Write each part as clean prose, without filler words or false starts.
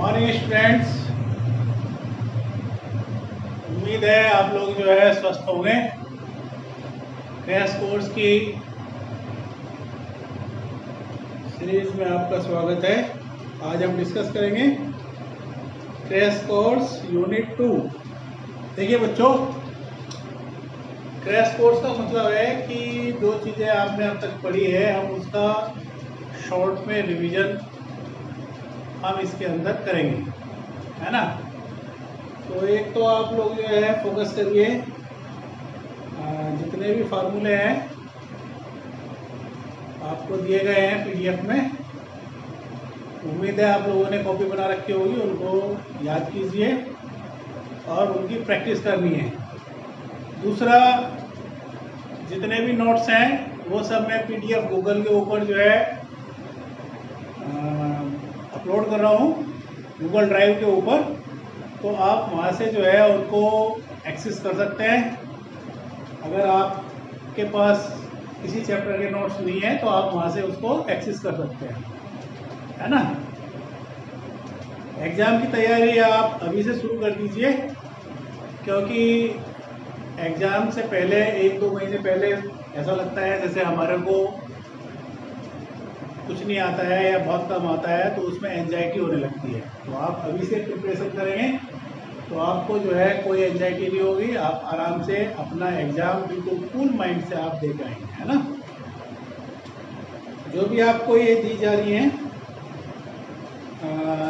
Morning students, उम्मीद है आप लोग जो है स्वस्थ होंगे। क्रैश कोर्स की सीरीज में आपका स्वागत है। आज हम डिस्कस करेंगे क्रैश कोर्स यूनिट 2। देखिए बच्चों, क्रैश कोर्स का मतलब है कि जो चीज़ें आपने अब तक पढ़ी है हम उसका शॉर्ट में रिवीजन हम इसके अंदर करेंगे, है ना। तो एक तो आप लोग जो है फोकस करिए, जितने भी फार्मूले हैं आपको दिए गए हैं पीडीएफ में। उम्मीद है आप लोगों ने कॉपी बना रखी होगी, उनको याद कीजिए और उनकी प्रैक्टिस करनी है। दूसरा, जितने भी नोट्स हैं वो सब मैं पीडीएफ गूगल के ऊपर जो है अपलोड कर रहा हूँ गूगल ड्राइव के ऊपर। तो आप वहाँ से जो है उनको एक्सेस कर सकते हैं। अगर आपके पास किसी चैप्टर के नोट्स नहीं है तो आप वहाँ से उसको एक्सेस कर सकते हैं, है ना। एग्ज़ाम की तैयारी आप अभी से शुरू कर दीजिए, क्योंकि एग्ज़ाम से पहले 1-2 महीने पहले ऐसा लगता है जैसे हमारे को कुछ नहीं आता है या बहुत कम आता है, तो उसमें एंजाइटी होने लगती है। तो आप अभी से प्रिपरेशन करेंगे तो आपको जो है कोई एंजाइटी नहीं होगी। आप आराम से अपना एग्ज़ाम बिल्कुल कूल माइंड से आप दे पाएंगे, है ना। जो भी आपको ये दी जा रही हैं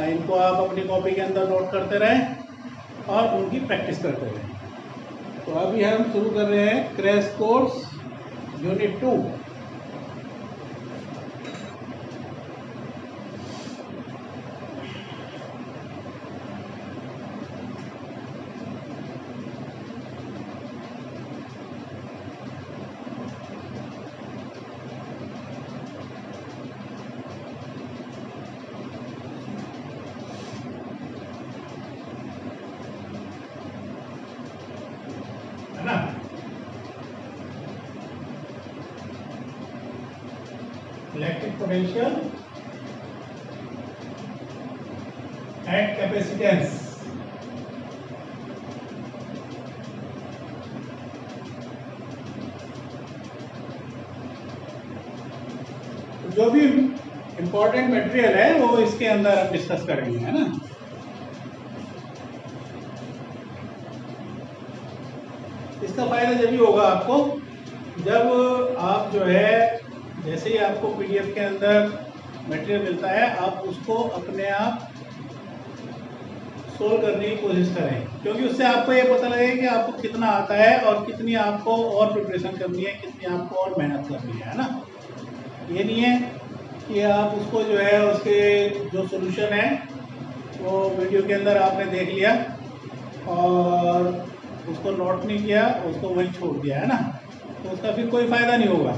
इनको आप अपनी कॉपी के अंदर नोट करते रहें और उनकी प्रैक्टिस करते रहें। तो अभी हम शुरू कर रहे हैं क्रैश कोर्स यूनिट 2। है ना। Electric potential and capacitance. जो भी इम्पोर्टेंट मटेरियल है वो इसके अंदर हम डिस्कस करेंगे, है ना। इसका फायदा जब भी होगा आपको, जब आप जो है जैसे ही आपको पीडीएफ के अंदर मटेरियल मिलता है आप उसको अपने आप सोल्व करने की कोशिश करें, क्योंकि उससे आपको ये पता लगेगा कि आपको कितना आता है और कितनी आपको और प्रिपरेशन करनी है, कितनी आपको और मेहनत करनी है ना। ये नहीं है कि आप उसको जो है उसके जो सोल्यूशन है वो वीडियो के अंदर आपने देख लिया और उसको नोट नहीं किया, उसको वहीं छोड़ दिया, है ना। तो उसका फिर कोई फ़ायदा नहीं होगा।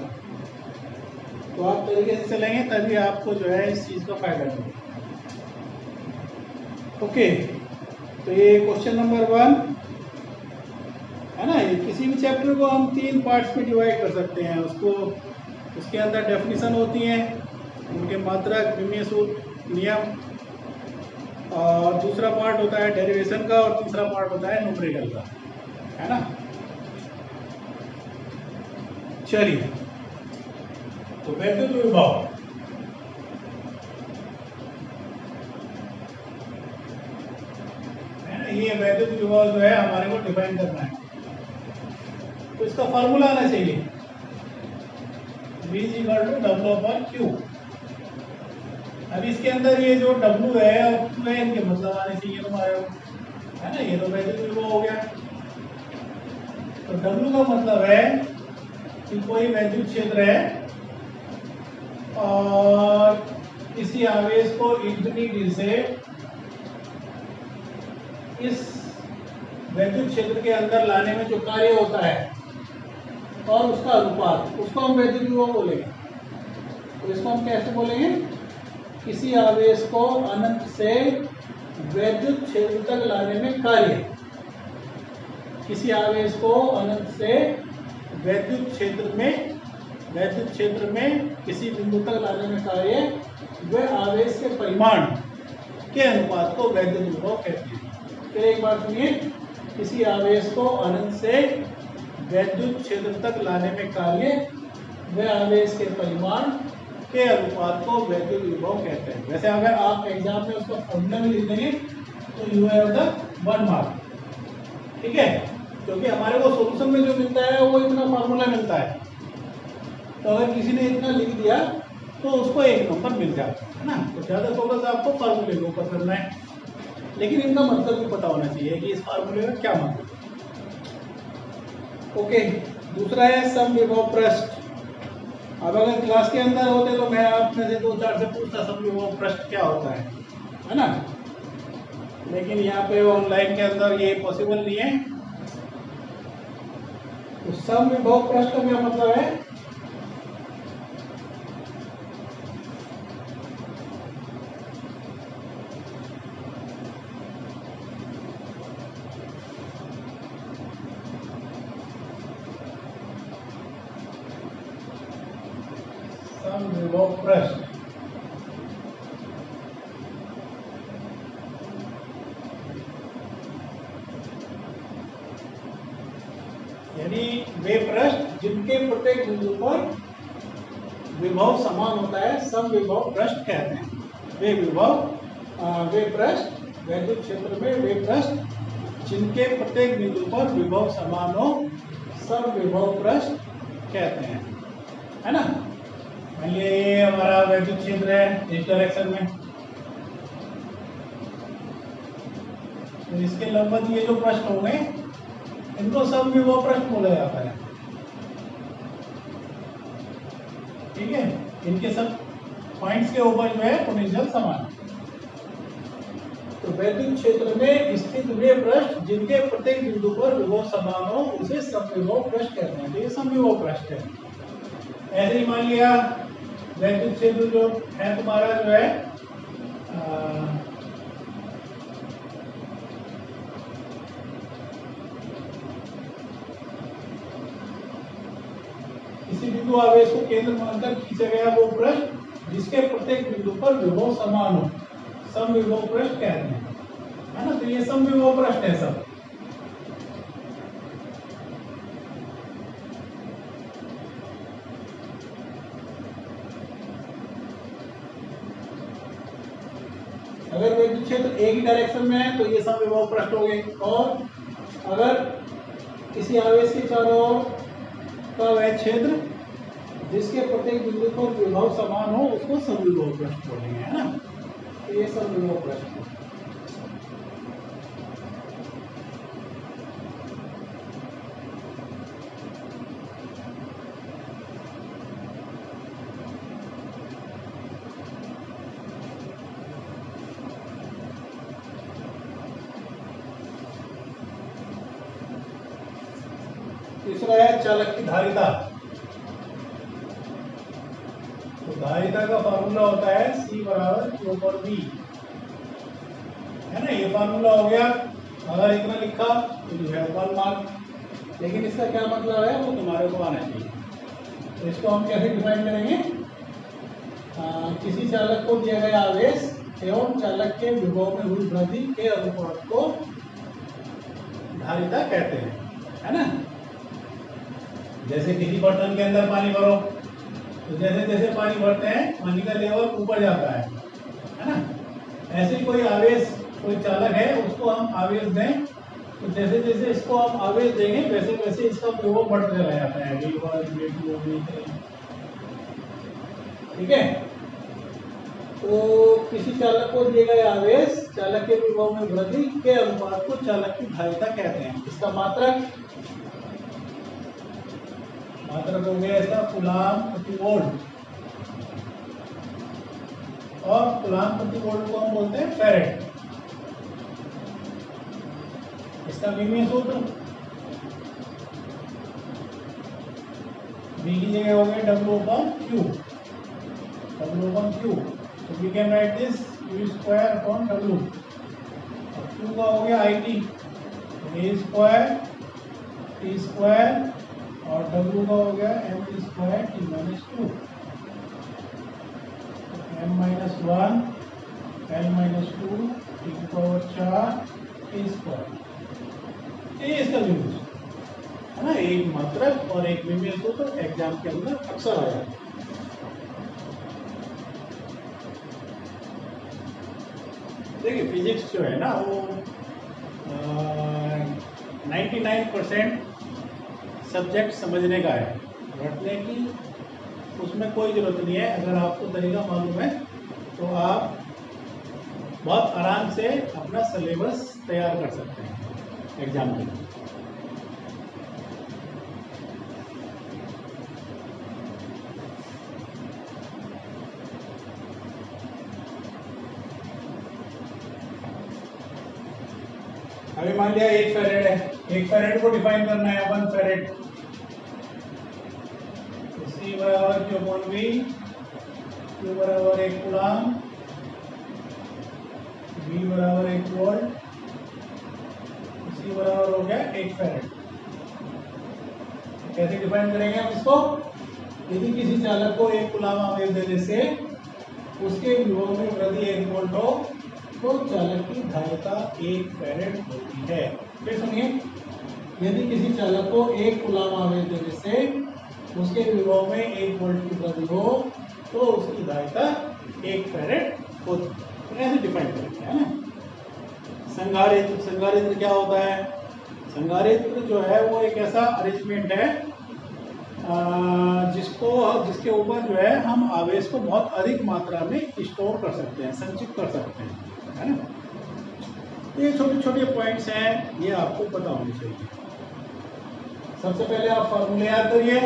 तो आप तरीके से चलेंगे तभी आपको जो है इस चीज़ का फ़ायदा मिलेगा। ओके, तो ये क्वेश्चन नंबर 1 है ना। ये किसी भी चैप्टर को हम 3 पार्ट्स में डिवाइड कर सकते हैं। उसको उसके अंदर डेफिनेशन होती है, उनके मात्रक, विमीय सूत्र, नियम, और दूसरा पार्ट होता है डेरिवेशन का और तीसरा पार्ट होता है न्यूमेरिकल का, है ना। चलिए, तो वैद्युत विभव है ना, ये वैद्युत विभव जो है हमारे को डिफाइन करना है। तो इसका फॉर्मूला आना चाहिए V = W/Q। अब इसके अंदर ये जो W है और Q है इनके मतलब आने चाहिए तुम्हारे, है ना। ये तो वैद्युत विभव हो गया। तो W का मतलब है कि कोई वैद्युत क्षेत्र है और किसी आवेश को इंफिनिटी से इस वैद्युत क्षेत्र के अंदर लाने में जो कार्य होता है और उसका अनुपात, उसको हम वैद्युत विभव बोलेंगे। तो इसको हम कैसे बोलेंगे? किसी आवेश को अनंत से वैद्युत क्षेत्र तक लाने में कार्य, किसी आवेश को अनंत से वैद्युत क्षेत्र में किसी बिंदु तक लाने में कार्य, वह आवेश के परिमाण के अनुपात को वैद्युत विभव कहते हैं। फिर एक बार सुनिए, किसी आवेश को अनंत से वैद्युत क्षेत्र तक लाने में कार्य वह आवेश के परिमाण के अनुपात को वैद्युत विभव कहते हैं। वैसे अगर आप एग्जाम में उसका फॉर्मूला भी लिख देंगे तो यू हैव द 1 मार्क, ठीक है, क्योंकि हमारे को सॉल्यूशन में जो मिलता है वो इतना फार्मूला मिलता है, तो अगर किसी ने इतना लिख दिया तो उसको 1 नंबर मिल जाता है ना। तो ज़्यादा फोकस आपको फार्मूले के ऊपर करना है, लेकिन इनका मतलब भी पता होना चाहिए कि इस फार्मूले का क्या मतलब है। ओके, दूसरा है समविभव पृष्ठ। अब अगर क्लास के अंदर होते तो मैं आप में से 2-4 से पूछता समविभव पृष्ठ क्या होता है ना, लेकिन यहाँ पे ऑनलाइन के अंदर ये पॉसिबल नहीं है। तो समविभव पृष्ठ का क्या मतलब है? समविभव पृष्ठ यानी वे पृष्ठ जिनके प्रत्येक बिंदु पर विभव समान होता है समविभव पृष्ठ कहते हैं। वे पृष्ठ वैद्युत क्षेत्र में वे पृष्ठ जिनके प्रत्येक बिंदु पर विभव समान हो समविभव पृष्ठ कहते हैं, है ना। मान लीजिए ये हमारा वैद्युत क्षेत्र है इस डायरेक्शन में, तो इसके लंबवत ये जो पृष्ठ होंगे इनको समविभव पृष्ठ बोला जाता है, ठीक है। इनके सब पॉइंट्स के ऊपर जो है पोटेंशियल समान। तो वैद्युत क्षेत्र में स्थित वे पृष्ठ जिनके प्रत्येक बिंदु पर विभव समान हो उसे समविभव पृष्ठ कहते हैं। तो ये समविभव पृष्ठ है। ऐसे ही मान लिया वैद्युत क्षेत्र जो है तुम्हारा जो है किसी बिंदु आवेश को केंद्र मानकर खींचा गया वो पृष्ठ जिसके प्रत्येक बिंदु पर विभव समान हो समविभव पृष्ठ कहते हैं, है ना। तो ये समविभव पृष्ठ है सब। अगर वैद्युत क्षेत्र एक ही डायरेक्शन में है तो ये समविभव पृष्ठ हो गए, और अगर किसी आवेश के चारों ओर का वह क्षेत्र जिसके प्रत्येक बिंदु पर विभव समान हो उसको समविभव पृष्ठ बोलेंगे, है ना। तो ये समविभव पृष्ठ है। तीसरा है चालक की धारिता। तो धारिता का फार्मूला होता है C बराबर Q/V, है ना। ये फार्मूला हो गया। अगर इतना लिखा तो जो है 1 मार्क, लेकिन इसका क्या मतलब है वो तुम्हारे को आना चाहिए। तो इसको हम कैसे डिफाइन करेंगे? किसी चालक को दिया गया आवेश एवं चालक के विभव में हुई वृद्धि के अनुपात को धारिता कहते हैं, है ना। जैसे किसी बर्तन के अंदर पानी भरो तो जैसे जैसे पानी भरते हैं पानी का लेवल ऊपर जाता है ना। ऐसे ही कोई आवेश, कोई चालक है उसको हम आवेश दें तो जैसे जैसे इसको हम आवेश देंगे वैसे वैसे इसका विभव बढ़ता चला जाता है, V1 V2 V3, ठीक है। तो किसी चालक को दिए गए आवेश चालक के विभव में वृद्धि के अनुपात को चालक की धारिता कहते हैं। इसका मात्रक हो गया इसका कूलाम प्रति वोल्ट, और कूलाम प्रति वोल्ट को हम बोलते हैं फैरेड। इसका विमीय सूत्र V की जगह हो गया W/Q, तो we can write this Q²/W। Q का हो गया IT, A² T² और W का हो गया M²T−2, M-1 L-2 4 a square, ये इसका यूज है ना। एक मात्रक और एक विमेय सूत्र एग्जाम के अंदर अक्सर आ जाता है। देखिए फिजिक्स जो है ना वो 99% सब्जेक्ट समझने का है, रटने की उसमें कोई ज़रूरत नहीं है। अगर आपको तरीका मालूम है तो आप बहुत आराम से अपना सिलेबस तैयार कर सकते हैं एग्जाम के लिए। अभी मान लिया 1 फैरेड है, 1 फैरेड को डिफाइन करना है 1 फैरेड, C बराबर Q अपॉन V, Q बराबर 1 कूलम, V बराबर 1 वोल्ट, C बराबर हो गया 1 फैरेड। कैसे डिफाइन करेंगे हम इसको? यदि किसी चालक को 1 कूलम आवेश देने से उसके विभव में वृद्धि 1 वोल्ट हो तो चालक की धारिता 1 फैरेड होती है। फिर सुनिए, यदि किसी चालक को 1 कूलम आवेश देने से उसके विभव में 1 वोल्ट की वृद्धि हो तो उसकी धारिता 1 फैरेड होती है। तो ऐसे डिफाइन करेंगे, है ना। संधारित्र, संधारित्र क्या होता है? संधारित्र जो है वो एक ऐसा अरेंजमेंट है जिसके ऊपर जो है हम आवेश को बहुत अधिक मात्रा में स्टोर कर सकते हैं, संचित कर सकते हैं, है ना। ये छोटे छोटे पॉइंट्स हैं, ये आपको पता होने चाहिए। सबसे पहले आप फॉर्मूले याद करिए,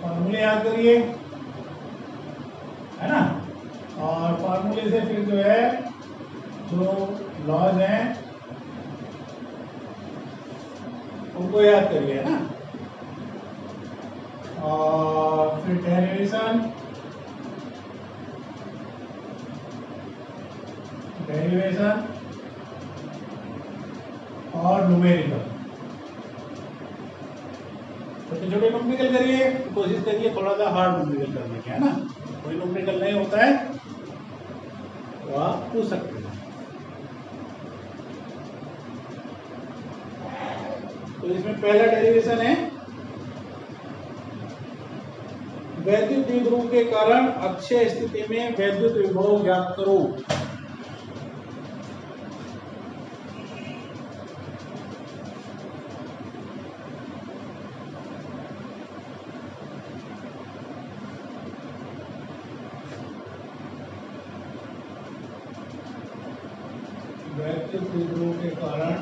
फॉर्मूले याद करिए, है ना। और फॉर्मूले से फिर जो है जो लॉज हैं उनको याद करिए, है ना। और फिर डेरिवेशन, डेरिवेशन और न्यूमेरिकल, छोटे छोटे न्यूमेरिकल करिए, कोशिश करिए थोड़ा सा हार्ड न्यूमेरिकल करने के, है ना। कोई न्यूमेरिकल नहीं होता है तो आप पूछ सकते हैं। तो इसमें पहला डेरिवेशन है, वैद्युत द्विध्रुव के कारण अक्षय स्थिति में वैद्युत विभव ज्ञात करो। वैद्युत द्विध्रुव के कारण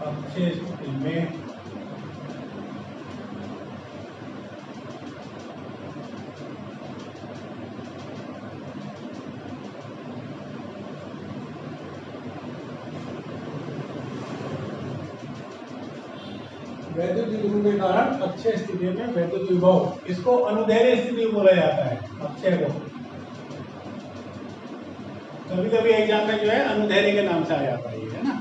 अक्षय स्थिति में वैद्युत द्विध्रुव के कारण अक्षय स्थिति में वैद्युत विभव, इसको अनुदैर्घ्य स्थिति बोला जाता है अक्षय को। कभी कभी एग्जाम में जो है अनुदैर्घ्य के नाम से आ जाता है ना।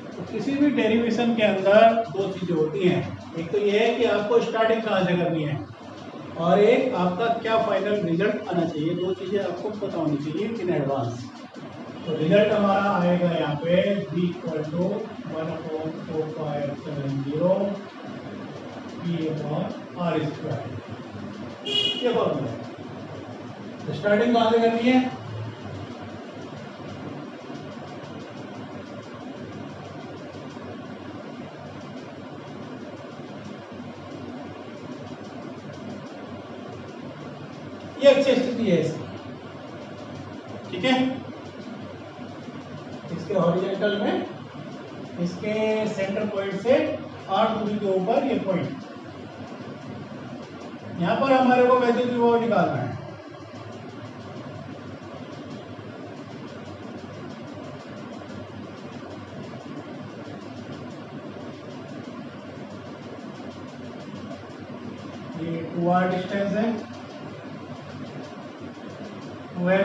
तो किसी भी डेरिवेशन के अंदर दो चीजें होती हैं, एक तो ये है कि आपको स्टार्टिंग कहाँ से करनी है और एक आपका क्या फाइनल रिजल्ट आना चाहिए। दो चीजें आपको पता होनी चाहिए इन एडवांस। तो रिजल्ट हमारा आएगा यहाँ पे v इक्वल टू 1/4πε0 P/r²। ये फॉर्मूला है। तो स्टार्टिंग कहाँ से करनी है? ये अच्छी स्थिति है इसकी, ठीक है। इसके हॉरिजॉन्टल में इसके सेंटर पॉइंट से 8 दूरी के ऊपर ये पॉइंट, यहां पर हमारे को वैद्युत विभव निकालना है। ये 2r डिस्टेंस है, 2l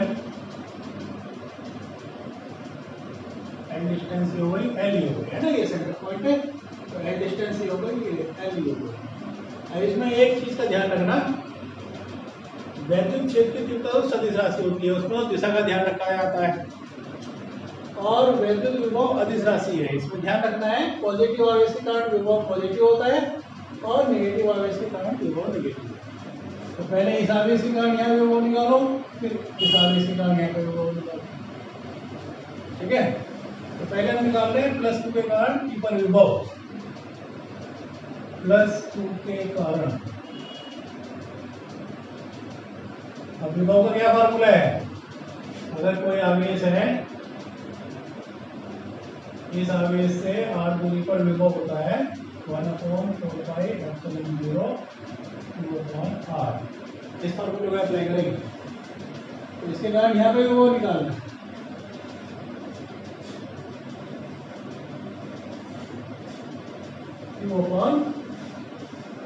एल डिस्टेंस ये हो गई, एल ये हो गई, है ना, ये सेंटर पॉइंट है, तो एल डिस्टेंस ये हो गई, ये एल ये हो गई। अब इसमें एक चीज का ध्यान रखना, वैद्युत क्षेत्र की तीव्रता तो सदिश राशि होती है, उसमें दिशा का ध्यान रखा जाता है, और वैद्युत विभव अदिश राशि है। इसमें ध्यान रखना है पॉजिटिव आवेश के कारण विभव पॉजिटिव होता है और नेगेटिव आवेश के कारण विभव नेगेटिव। तो पहले इस आवेश के कारण यहाँ विभव निकालो, फिर इस आवेश के कारण यहाँ पे विभव निकालो, ठीक है। तो पहले हम निकाल रहे हैं +2 के कारण P पर विभव, +2 के कारण। अब विभव का क्या फार्मूला है, अगर कोई आवेश है, इस आवेश से r दूरी पर विभव होता है 1/4πε0 2/r, इस फार्मूले को अप्लाई करेंगे। तो इसके कारण यहाँ पे विभव निकालना है,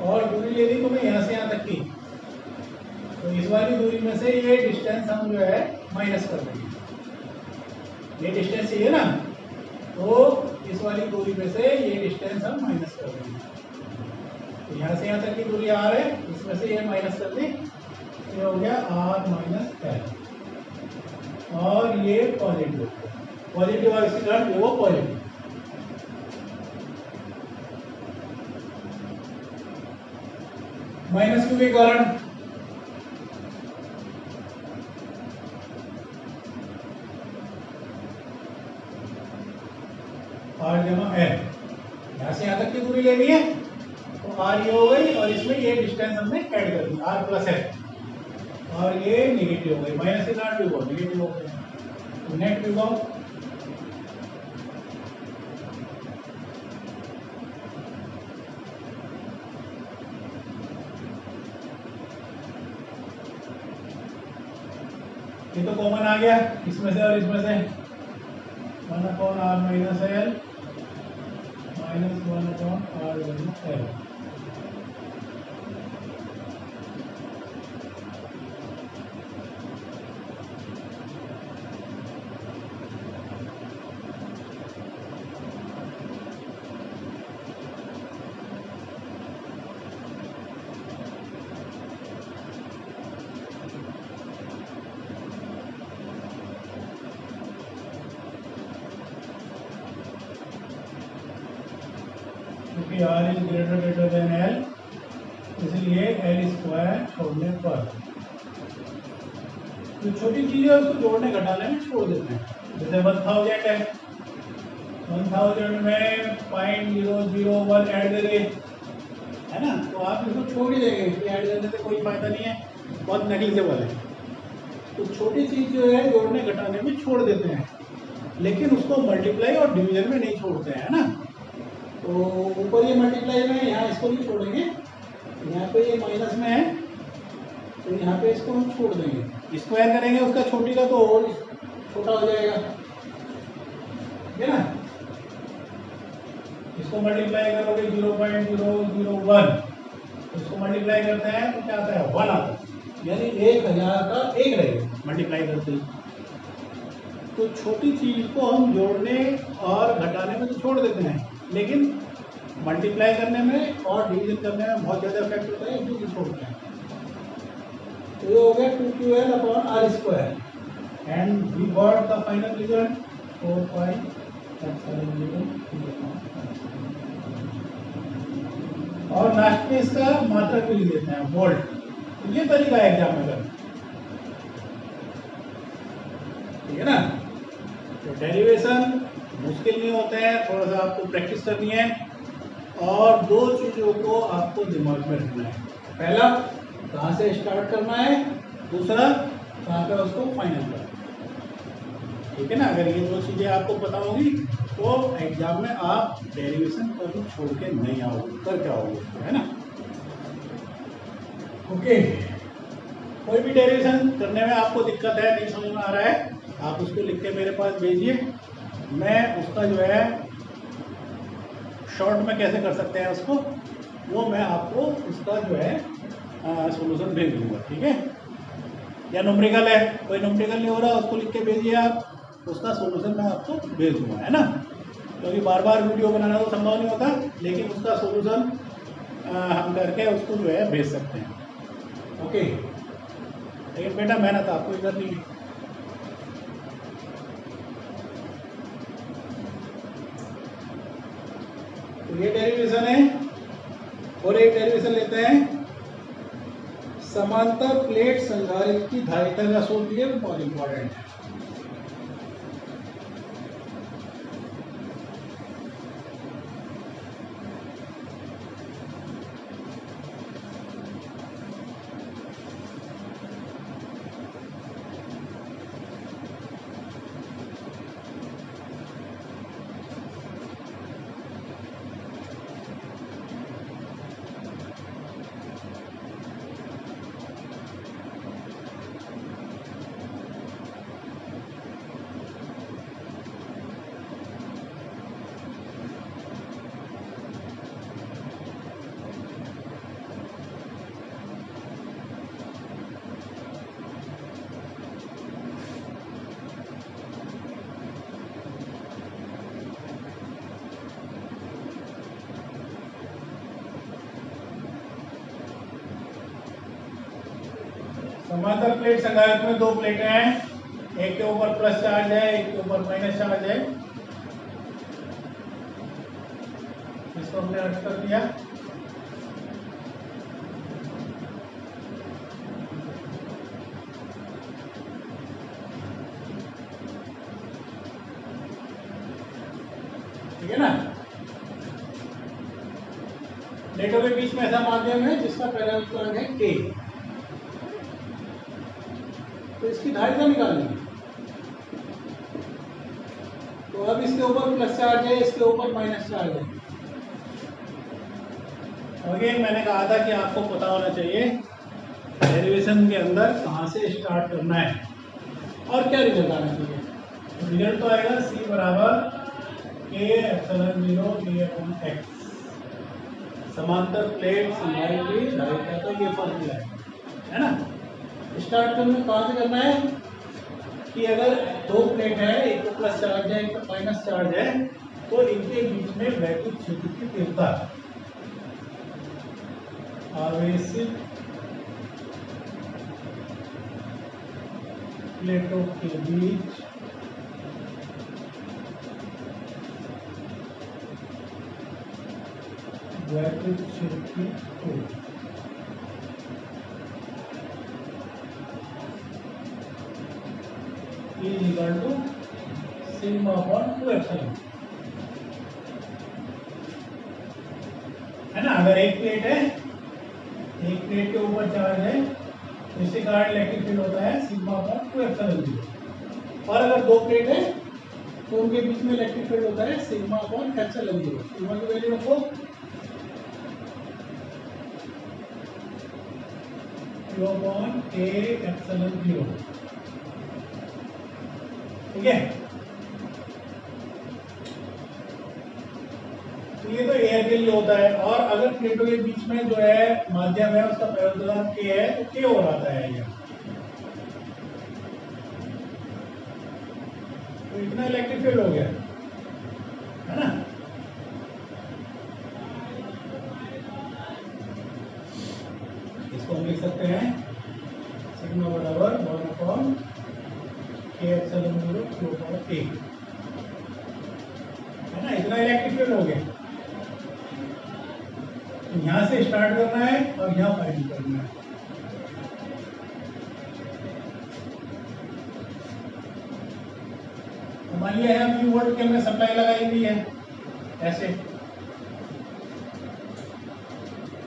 और दूरी लेनी तुम्हें यहाँ से यहाँ तक की, तो इस वाली दूरी में से ये डिस्टेंस हम जो है माइनस कर देंगे, ये डिस्टेंस ये ना, तो इस वाली दूरी में से ये डिस्टेंस हम माइनस कर देंगे। तो यहाँ से यहाँ तक की दूरी r है, इसमें से ये माइनस कर दें, ये हो गया r - l, और ये पॉजिटिव, पॉजिटिव और इसके कारण वो पॉजिटिव। -q के कारण r जमा l, यहाँ से यहाँ तक की दूरी लेनी है, तो r ये हो गई, और इसमें ये डिस्टेंस हमने ऐड कर दी r + l, और ये नेगेटिव हो गई, माइनस के कारण विभव नेगेटिव हो गया, तो नेट विभव ये तो कॉमन आ गया इसमें से और इसमें से, 1/r - l -1/r - l। क्योंकि r is greater than l, इसलिए l² छोड़ने पर जो छोटी चीज है उसको जोड़ने घटाने में छोड़ देते हैं। जैसे 1000 है, 1000 में 0.001 ऐड करिए, है ना, तो आप इसको छोड़ ही देंगे, ऐड करने से कोई फायदा नहीं है, बहुत नेग्लिजिबल है। तो छोटी चीज जो है जोड़ने घटाने में छोड़ देते हैं, लेकिन उसको मल्टीप्लाई और डिवीजन में नहीं छोड़ते हैं, है ना। तो ऊपर ये मल्टीप्लाई में, यहाँ इसको नहीं छोड़ेंगे, यहाँ पे ये माइनस में है, तो यहाँ पे इसको हम छोड़ देंगे, स्क्वायर करेंगे उसका छोटी का, तो और छोटा हो जाएगा, ठीक है ना। इसको मल्टीप्लाई करोगे 0.001, इसको मल्टीप्लाई करते हैं तो क्या आता है 1 आता है, यानी 1000 का 1 रहेगा मल्टीप्लाई करते हैं। तो छोटी चीज को हम जोड़ने और घटाने में तो छोड़ देते हैं, लेकिन मल्टीप्लाई करने में और डिवीजन करने में बहुत ज़्यादा इफेक्ट होता है, इसलिए छोड़ते हैं। तो ये हो गया 2ql/r², and we got the final result 4πε0। और लास्ट में इसका मात्रक भी लिख देते हैं वोल्ट। तो ये तरीका है एग्जाम में करना, ठीक है ना। तो डेरिवेशन मुश्किल नहीं होते हैं, थोड़ा सा आपको प्रैक्टिस करनी है, और दो चीज़ों को आपको दिमाग में रखना है, पहला कहाँ से स्टार्ट करना है, दूसरा कहाँ पे उसको फाइनल करना है, ठीक है ना। अगर ये दो चीज़ें आपको पता होगी तो एग्जाम में आप डेरिवेशन कभी छोड़ के नहीं आओगे, करके आओगे, है ना। ओके, कोई भी डेरिवेशन करने में आपको दिक्कत है, नहीं समझ में आ रहा है, आप उसको लिख के मेरे पास भेजिए, मैं उसका जो है शॉर्ट में कैसे कर सकते हैं उसको, वो मैं आपको उसका जो है सॉल्यूशन भेज दूंगा, ठीक है। या न्यूमेरिकल है, कोई न्यूमेरिकल नहीं हो रहा उसको लिख के भेजिए आप, उसका सोल्यूशन मैं आपको भेज दूंगा, है ना। क्योंकि बार बार वीडियो बनाना तो संभव नहीं होता, लेकिन उसका सोल्यूशन हम करके उसको जो है भेज सकते हैं। ओके, लेकिन बेटा मेहनत आपको ही करनी है। तो ये डेरिवेशन है, और एक डेरिवेशन लेते हैं समांतर प्लेट संधारित्र की धारिता का सूत्र, ये बहुत इंपॉर्टेंट है। समांतर प्लेट संधारित्र में दो प्लेटें हैं, एक के ऊपर प्लस चार्ज है, एक के ऊपर माइनस चार्ज है। इसको हमने अर्थ कर दिया। ठीक है ना। प्लेटों के बीच में ऐसा माध्यम है जिसका पैरामीटर है K, तो इसकी धारिता निकालनी है। तो अब इसके ऊपर प्लस चार्ज है, इसके ऊपर माइनस चार्ज है। अगेन मैंने कहा था कि आपको पता होना चाहिए डेरिवेशन के अंदर कहाँ से स्टार्ट करना है और क्या रिजल्ट आना चाहिए। रिजल्ट तो आएगा C बराबर K एप्सिलॉन 0 V/X। समांतर प्लेट संधारित्र की धारिता का ये फॉर्मूला है ना। स्टार्ट करना कहाँ से करना है कि अगर दो प्लेट है, एक तो प्लस चार्ज है, एक तो माइनस चार्ज है, तो इनके बीच में वैद्युत क्षेत्र की तीव्रता आवेशित प्लेटों के बीच वैद्युत क्षेत्र की तीव्रता is equal to sigma upon 2 epsilon, है ना। अगर एक प्लेट है, एक प्लेट के ऊपर चार्ज है, तो इसके कारण इलेक्ट्रिक फील्ड होता है सिग्मा अपॉन 2 एप्सिलॉन 0। और अगर दो प्लेट है तो उनके बीच में इलेक्ट्रिक फील्ड होता है सिग्मा अपॉन एप्सिलॉन 0। सिग्मा की वैल्यू रखो Q अपॉन K एप्सिलॉन 0। ठीक है, तो ये तो एयर के लिए होता है। और अगर प्लेटों के बीच में जो है माध्यम है उसका पैरेलल K है, तो K और आता है ये। तो इतना इलेक्ट्रिक फील्ड हो गया, है ना। इसको हम लिख सकते हैं सिग्मा बराबर 1 upon K epsilon 0 Q upon K, है ना। इतना इलेक्ट्रिक फील्ड हो गया। तो यहाँ से स्टार्ट करना है और यहाँ फाइंड करना है। मान लिया है हम वोल्ट की हमने सप्लाई लगाई हुई है ऐसे,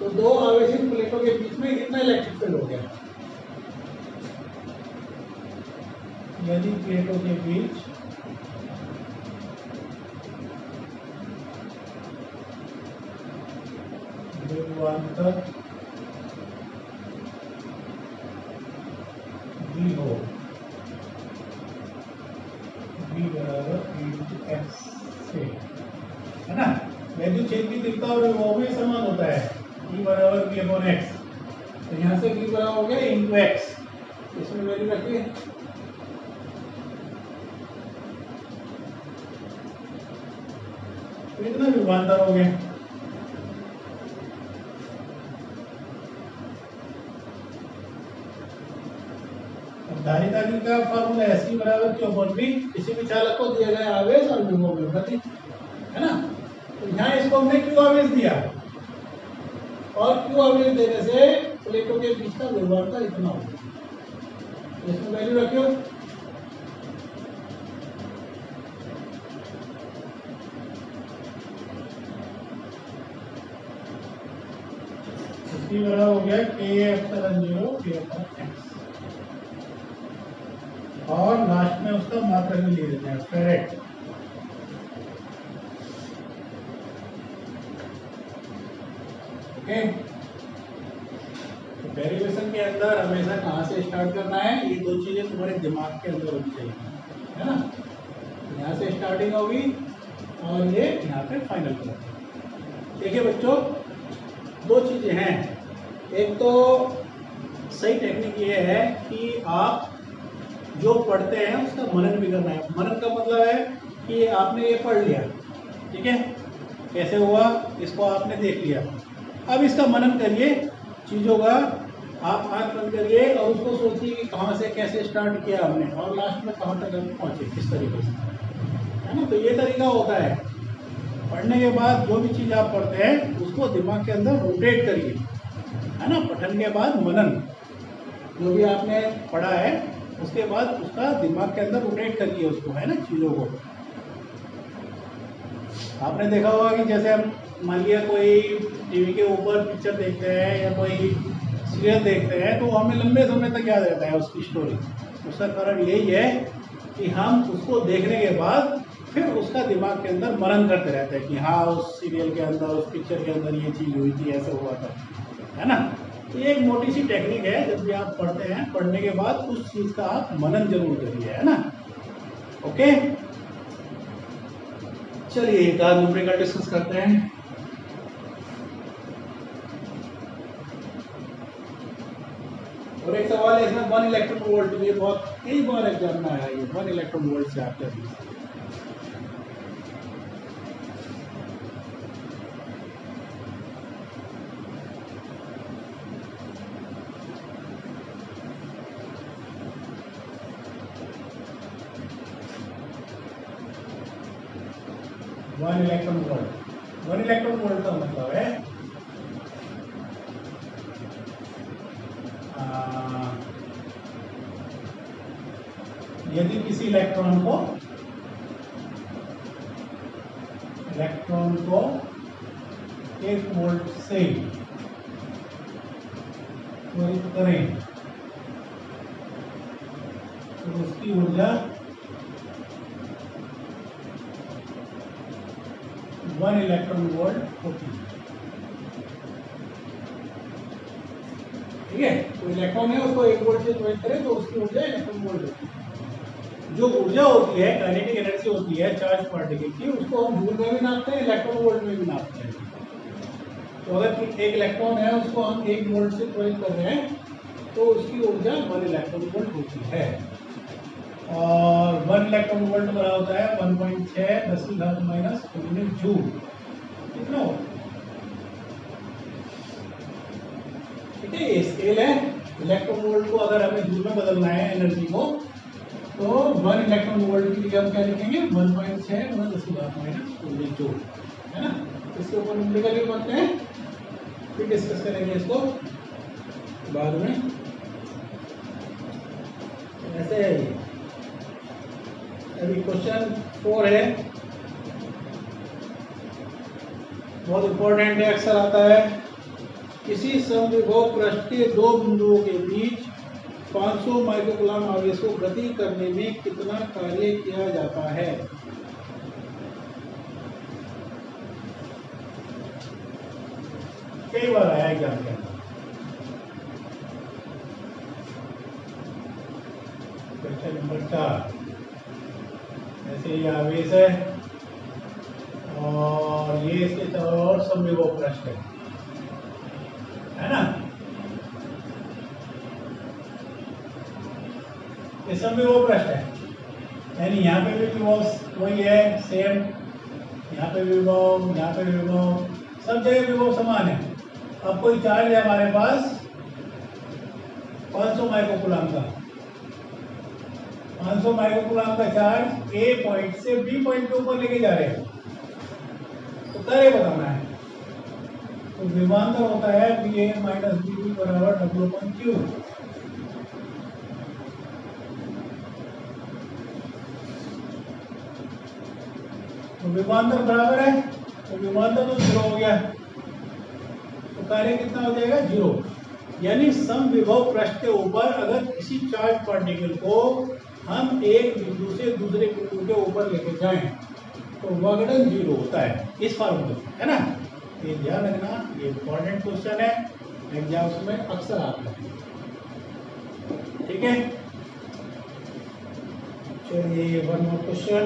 तो दो आवेशित प्लेटों के बीच में इतना इलेक्ट्रिक फील्ड हो गया। यदि प्लेटों के बीच विभवांतर V हो, V बराबर X से, है ना। वैद्युत क्षेत्र की तीव्रता और विभव में समान होता है, V बराबर V अपॉन X। तो यहाँ से V बराबर हो गया इंटू X, इसमें वैल्यू रखिए इतना विभवांतर हो गया। धारिता की का फॉर्मूला एस बराबर क्यू अपॉन बी, किसी भी चालक को दिया गया आवेश और विभव में गति, है ना। तो यहाँ इसको हमने क्यू आवेश दिया और क्यू आवेश देने से प्लेटों के बीच का विभवांतर इतना होगा। इसमें वैल्यू रखियो, इसकी बराबर हो गया के एप्सिलॉन 0 के अपॉन एक्स, और लास्ट में उसका मात्रक भी ले देते हैं फेरेट। ओके, तो डेरिवेशन के अंदर हमेशा कहाँ से स्टार्ट करना है, ये दो चीजें तुम्हारे दिमाग के अंदर होनी चाहिए, है ना। यहाँ से स्टार्टिंग होगी और ये यहाँ पे फाइनल करेंगे। देखिए बच्चों, दो चीजें हैं। एक तो सही टेक्निक ये है कि आप जो पढ़ते हैं उसका मनन भी करना है। मनन का मतलब है कि आपने ये पढ़ लिया, ठीक है, कैसे हुआ इसको आपने देख लिया, अब इसका मनन करिए चीज़ों का। आप आँख बंद करिए और उसको सोचिए कि कहाँ से कैसे स्टार्ट किया हमने और लास्ट में कहाँ तक हम पहुँचे, किस तरीके से, है ना। तो ये तरीका होता है। पढ़ने के बाद जो भी चीज़ आप पढ़ते हैं उसको दिमाग के अंदर रोटेट करिए, है ना। पठन के बाद मनन, जो भी आपने पढ़ा है उसके बाद उसका दिमाग के अंदर रोटेट करिए उसको, है ना, चीज़ों को। आपने देखा होगा कि जैसे हम मान लिया कोई टीवी के ऊपर पिक्चर देखते हैं या कोई सीरियल देखते हैं तो हमें लंबे समय तक याद रहता है उसकी स्टोरी। उसका कारण यही है कि हम उसको देखने के बाद फिर उसका दिमाग के अंदर मनन करते रहते हैं कि हाँ उस सीरियल के अंदर, उस पिक्चर के अंदर ये चीज़ हुई थी, ऐसे हुआ था, है ना। ये एक मोटी सी टेक्निक है, जब भी आप पढ़ते हैं पढ़ने के बाद उस चीज़ का आप मनन जरूर करिए, है ना। ओके, चलिए एक आध न्यूमेरिकल डिस्कस करते हैं। और एक सवाल है इसमें 1 इलेक्ट्रॉन वोल्ट, ये बहुत कई बार एग्जाम में आया, ये 1 इलेक्ट्रॉन वोल्ट से आप करिए। वन इलेक्ट्रॉन वोल्ट का मतलब है यदि किसी इलेक्ट्रॉन को 1 वोल्ट से त्वरित करें तो उसकी ऊर्जा 1 इलेक्ट्रॉन वोल्ट होती है, ठीक है। तो इलेक्ट्रॉन है उसको 1 वोल्ट से त्वरित करें तो उसकी ऊर्जा इलेक्ट्रॉन वोल्ट होती है। जो ऊर्जा होती है, काइनेटिक एनर्जी होती है चार्ज पार्टिकल की, उसको हम जूल में भी नापते हैं, इलेक्ट्रॉन वोल्ट में भी नापते हैं। तो अगर एक इलेक्ट्रॉन है उसको हम 1 वोल्ट से त्वरित कर रहे हैं तो उसकी ऊर्जा 1 इलेक्ट्रॉन वोल्ट होती है। और 1 इलेक्ट्रॉन वोल्ट बराबर होता है 1.6 10⁻³ जूल, कितना हो, ठीक है। ये स्केल है। इलेक्ट्रॉन वोल्ट को अगर हमें जूल में बदलना है एनर्जी को, तो 1 इलेक्ट्रॉन वोल्ट की जगह हम क्या लिखेंगे 1.6 × 10⁻³ जूल, है ना। इसके ऊपर न्यूमेरिकल भी बनते हैं, फिर डिस्कस करेंगे इसको बाद में। ऐसे है ये। अभी क्वेश्चन 4 है, बहुत इंपॉर्टेंट है, अक्सर आता है। किसी समविभव पृष्ठ के दो बिंदुओं के बीच 500 माइक्रोकूलम आवेश को गति करने में कितना कार्य किया जाता है। कई बार आया एग्जाम के अंदर। क्वेश्चन नंबर 4, ऐसे ये आवेश है और ये इसके चारों ओर समविभव पृष्ठ है ना। इसमें भी वो पृष्ठ है, यानी यहाँ पे भी वही है सेम, यहाँ पे विभव, यहाँ पे विभव, सब जगह विभव समान है। अब कोई चार्ज है हमारे पास 500 माइक्रोकूलम का, 500 माइक्रोकूलम का चार्ज ए पॉइंट से बी पॉइंट के ऊपर लेके जा रहे हैं, तो कार्य बताना है। तो विभवांतर होता है बी ए माइनस बी बी बराबर डब्ल्यू अपॉन क्यू। तो विभवांतर बराबर है, तो विभवांतर तो 0 हो गया, तो कार्य कितना हो जाएगा 0। यानी समविभव पृष्ठ के ऊपर अगर किसी चार्ज पार्टिकल को हम एक बिंदु से दूसरे बिंदु के ऊपर लेके जाएं तो वर्कडन 0 होता है, इस फार्मूले से, है ना। ये ध्यान रखना, ये इंपॉर्टेंट क्वेश्चन है, एग्जाम्स में अक्सर आता है। ठीक है, चलिए वन मोर क्वेश्चन।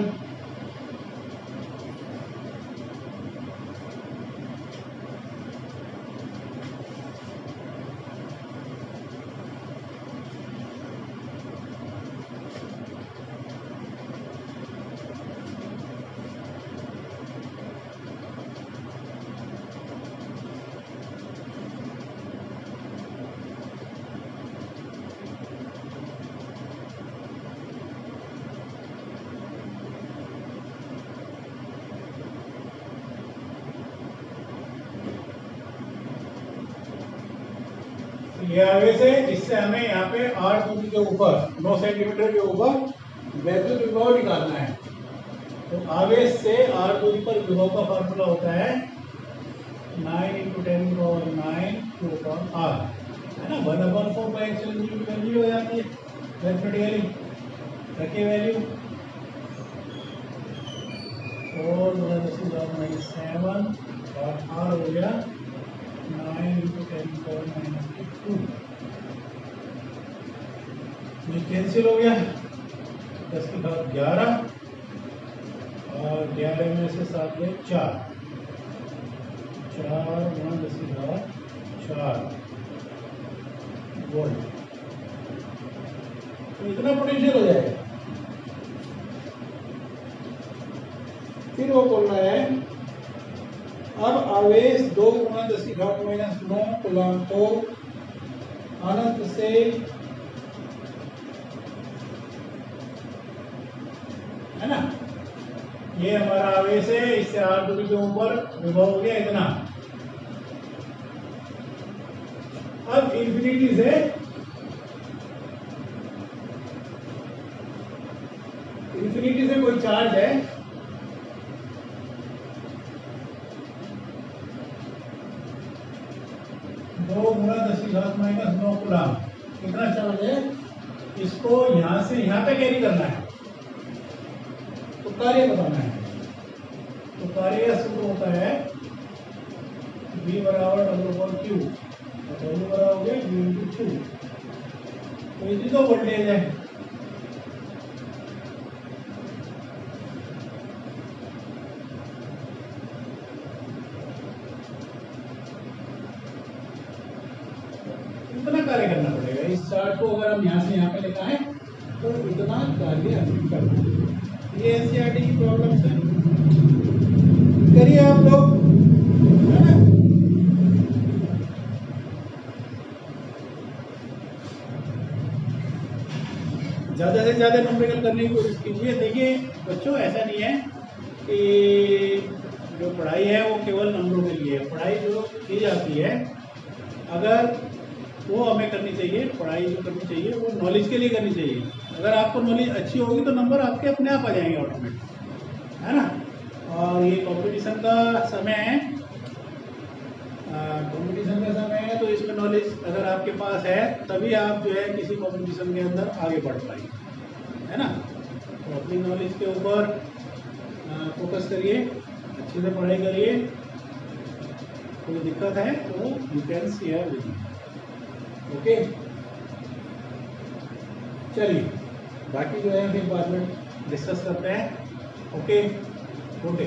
ये आवेश है, इससे हमें यहाँ पे 8 दूरी के ऊपर 9 सेंटीमीटर के ऊपर वैद्युत विभव निकालना है। तो आवेश से 8 दूरी पर विभव का फार्मूला होता है 9 × 10⁹ Q/R, है ना। 1/4 बाई एप्सिलॉन की वैल्यू हो जाती है मैथमेटिकली, रखिए वैल्यू 4 और R हो गया 9 × 10⁻²। ये कैंसिल हो गया, 10 की घात 11 और 11 में से 7 गए 4, 4 × 10 की घात 4 वोल्ट। तो इतना पोटेंशियल हो जाएगा। फिर वो बोल रहा है अब आवेश 2 × 10 की घात -9 कूलम को अनंत से है ना, ये हमारा आवेश है, इससे 8 दूरी के ऊपर विभव हो गया इतना। अब इंफिनिटी से कोई चार्ज है, दो × 10 की घात -9 कूलम, कितना चार्ज है, इसको यहां से यहां पे कैरी करना है, तो कार्य बताना है। तो कार्य का सूत्र होता है V बराबर W/Q, और W बराबर हो गया V × Q। तो इतनी तो वोल्टेज है, इतना कार्य करना पड़ेगा। इस चार्ज को अगर हम यहाँ से यहाँ पे लेकर आए तो इतना कार्य करना है। ये एनसीईआरटी की प्रॉब्लम्स है, करिए आप लोग, है ना। ज़्यादा से ज़्यादा नंबरिकल करने की कोशिश कीजिए। देखिए बच्चों, ऐसा नहीं है कि जो पढ़ाई है वो केवल नंबरों के लिए है। पढ़ाई जो की जाती है अगर वो हमें करनी चाहिए, पढ़ाई जो करनी चाहिए वो नॉलेज के लिए करनी चाहिए। अगर आपको नॉलेज अच्छी होगी तो नंबर आपके अपने आप आ जाएंगे ऑटोमेटिक, है ना। और ये कंपटीशन का समय है, कंपटीशन का समय है, तो इसमें नॉलेज अगर आपके पास है तभी आप जो है किसी कंपटीशन के अंदर आगे बढ़ पाएंगे, है ना। तो अपनी नॉलेज के ऊपर फोकस करिए, अच्छे से पढ़ाई करिए। कोई दिक्कत है तो you can share with me, okay. चलिए बाकी जो है फिर बाद में डिस्कस करते हैं, ओके। Good day.